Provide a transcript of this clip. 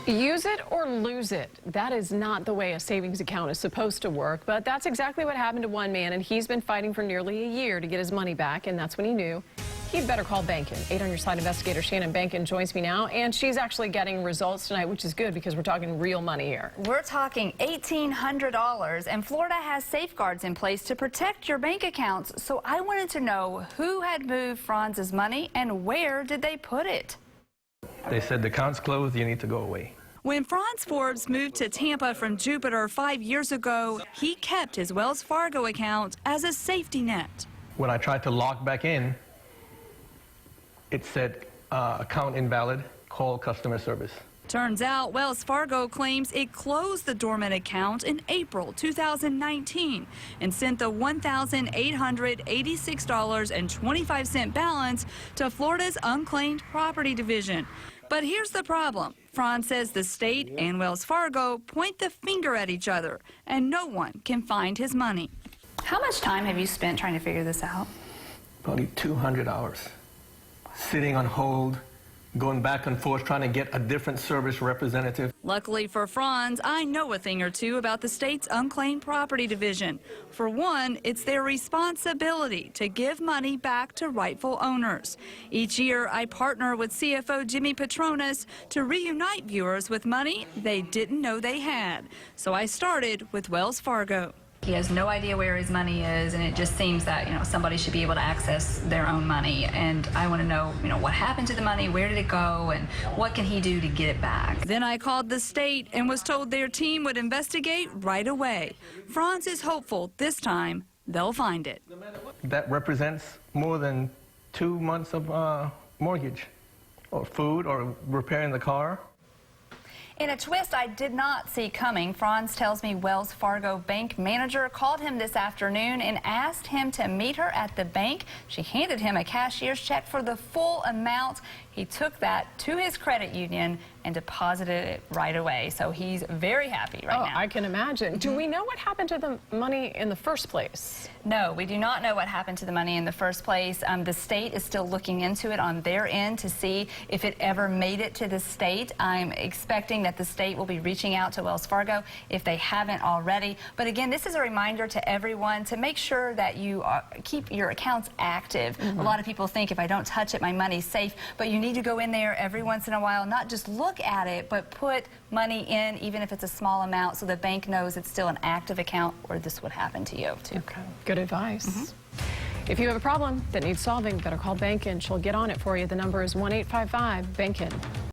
Use it or lose it. That is not the way a savings account is supposed to work, but that's exactly what happened to one man, and he's been fighting for nearly a year to get his money back, and that's when he knew he'd better call Bankin. 8 on your side investigator Shannon Bankin joins me now, and she's actually getting results tonight, which is good because we're talking real money here. We're talking $1,800, and Florida has safeguards in place to protect your bank accounts. So I wanted to know who had moved Franz's money and where did they put it? They said the account's closed, you need to go away. When Franz Forbes moved to Tampa from Jupiter 5 years ago, he kept his Wells Fargo account as a safety net. When I tried to log back in, it said account invalid, call customer service. Turns out Wells Fargo claims it closed the dormant account in April 2019 and sent the $1,886.25 balance to Florida's Unclaimed Property Division. But here's the problem. Franz says the state and Wells Fargo point the finger at each other, and no one can find his money. How much time have you spent trying to figure this out? Probably 200 hours. Sitting on hold, going back and forth, trying to get a different service representative. Luckily for Franz, I know a thing or two about the state's Unclaimed Property Division. For one, it's their responsibility to give money back to rightful owners. Each year, I partner with CFO Jimmy Petronas to reunite viewers with money they didn't know they had. So I started with Wells Fargo. He has no idea where his money is, and it just seems that, somebody should be able to access their own money. And I want to know, what happened to the money, where did it go, and what can he do to get it back? Then I called the state and was told their team would investigate right away. Franz is hopeful this time they'll find it. That represents more than 2 months of mortgage, or food, or repairing the car. In a twist I did not see coming, Franz tells me Wells Fargo bank manager called him this afternoon and asked him to meet her at the bank. She handed him a cashier's check for the full amount. He took that to his credit union and deposited it right away. So he's very happy right now. I can imagine. Do we know what happened to the money in the first place? No, we do not know what happened to the money in the first place. The state is still looking into it on their end to see if it ever made it to the state. I'm expecting that the state will be reaching out to Wells Fargo if they haven't already. But again, this is a reminder to everyone to make sure that you keep your accounts active. A lot of people think if I don't touch it, my money's safe. But you need to go in there every once in a while, not just look at it, but put money in, even if it's a small amount, so the bank knows it's still an active account, or this would happen to you too. Okay, good advice. If you have a problem that needs solving, better call Bankin. She'll get on it for you. The number is 1-855-BANKIN.